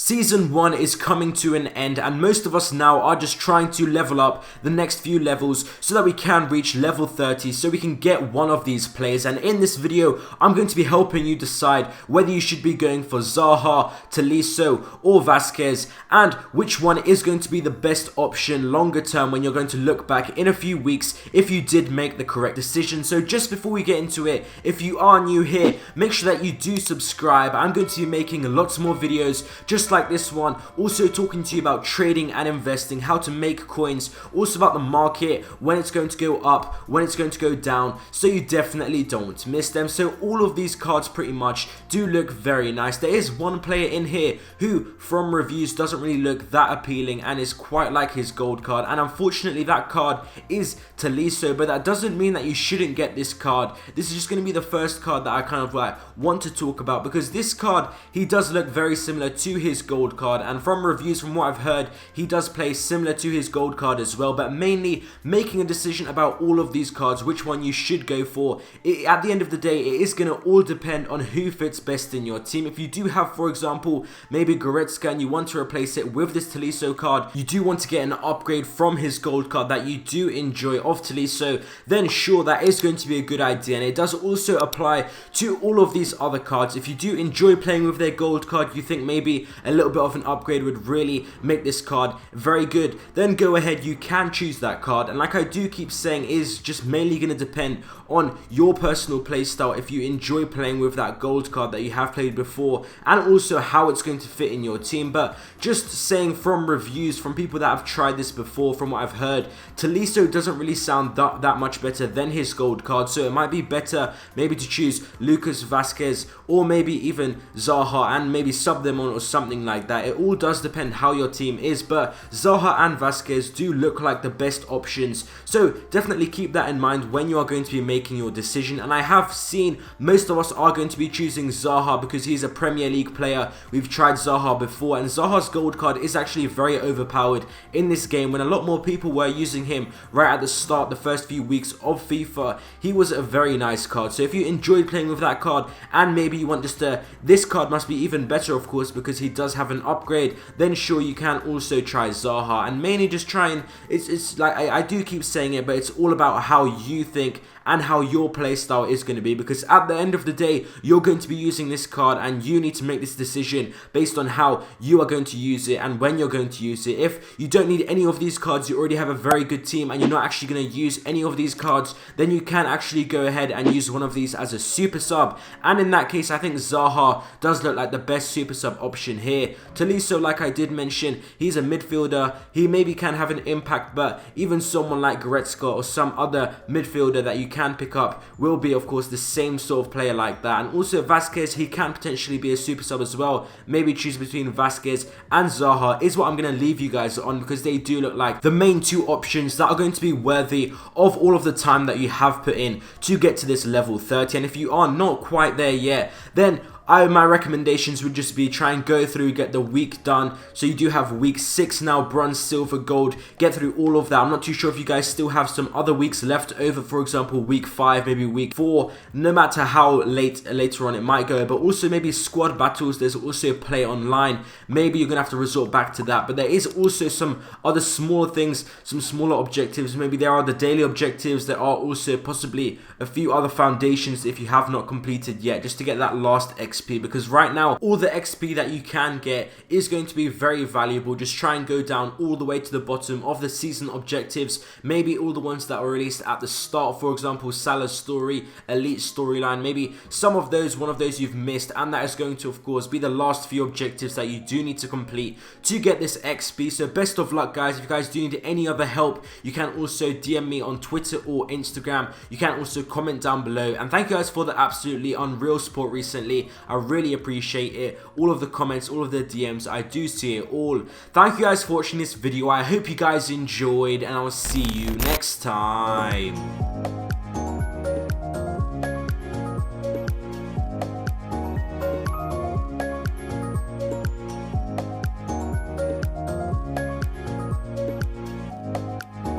Season 1 is coming to an end, and most of us now are just trying to level up the next few levels so that we can reach level 30 so we can get one of these players. And in this video I'm going to be helping you decide whether you should be going for Zaha, Tolisso or Vazquez, and which one is going to be the best option longer term when you're going to look back in a few weeks if you did make the correct decision. So just before we get into it, if you are new here, make sure that you do subscribe. I'm going to be making lots more videos just like this one, also talking to you about trading and investing, how to make coins, also about the market, when it's going to go up, when it's going to go down, so you definitely don't want to miss them. So all of these cards pretty much do look very nice. There is one player in here who from reviews doesn't really look that appealing and is quite like his gold card, and unfortunately that card is Tolisso, but that doesn't mean that you shouldn't get this card. This is just going to be the first card that I kind of want to talk about, because this card, he does look very similar to his gold card, and from reviews, from what I've heard, he does play similar to his gold card as well. But mainly making a decision about all of these cards, which one you should go for, at the end of the day it is going to all depend on who fits best in your team. If you do have, for example, maybe Goretzka and you want to replace it with this Tolisso card, you do want to get an upgrade from his gold card that you do enjoy of Tolisso, then sure, that is going to be a good idea. And it does also apply to all of these other cards. If you do enjoy playing with their gold card, you think maybe a little bit of an upgrade would really make this card very good, then go ahead, you can choose that card. And like I do keep saying, is just mainly going to depend on your personal playstyle, if you enjoy playing with that gold card that you have played before, and also how it's going to fit in your team. But just saying from reviews, from people that have tried this before, from what I've heard, Tolisso doesn't really sound that much better than his gold card, so it might be better maybe to choose Lucas Vazquez or maybe even Zaha and maybe sub them on or something like that. It all does depend how your team is, but Zaha and Vazquez do look like the best options, so definitely keep that in mind when you are going to be making your decision. And I have seen most of us are going to be choosing Zaha because he's a Premier League player. We've tried Zaha before, and Zaha's gold card is actually very overpowered in this game, when a lot more people were using him right at the start, the first few weeks of FIFA. He was a very nice card, so if you enjoyed playing with that card and maybe you want just this card must be even better, of course, because he does have an upgrade, then sure, you can also try Zaha. And mainly just try and it's like I do keep saying it, but it's all about how you think and how your playstyle is going to be, because at the end of the day you're going to be using this card and you need to make this decision based on how you are going to use it and when you're going to use it. If you don't need any of these cards, you already have a very good team and you're not actually going to use any of these cards, then you can actually go ahead and use one of these as a super sub, and in that case I think Zaha does look like the best super sub option here. Tolisso, like I did mention, he's a midfielder, he maybe can have an impact, but even someone like Goretzka or some other midfielder that you can pick up will be, of course, the same sort of player like that. And also Vazquez, he can potentially be a super sub as well. Maybe choose between Vazquez and Zaha is what I'm going to leave you guys on, because they do look like the main two options that are going to be worthy of all of the time that you have put in to get to this level 30. And if you are not quite there yet, then my recommendations would just be try and go through, get the week done. So you do have week 6 now, bronze, silver, gold, get through all of that. I'm not too sure if you guys still have some other weeks left over, for example week 5, maybe week 4, no matter how later on it might go. But also maybe squad battles, there's also play online, maybe you're gonna have to resort back to that. But there is also some other smaller things, some smaller objectives. Maybe there are the daily objectives, there are also possibly a few other foundations if you have not completed yet, just to get that last XP, because right now all the XP that you can get is going to be very valuable. Just try and go down all the way to the bottom of the season objectives, maybe all the ones that were released at the start, for example Salah's story, elite storyline, maybe some of those, one of those you've missed, and that is going to, of course, be the last few objectives that you do need to complete to get this XP. So best of luck, guys. If you guys do need any other help, you can also DM me on Twitter or Instagram. You can also comment down below, and thank you guys for the absolutely unreal support recently. I really appreciate it. All of the comments, all of the DMs, I do see it all. Thank you guys for watching this video. I hope you guys enjoyed, and I'll see you next time.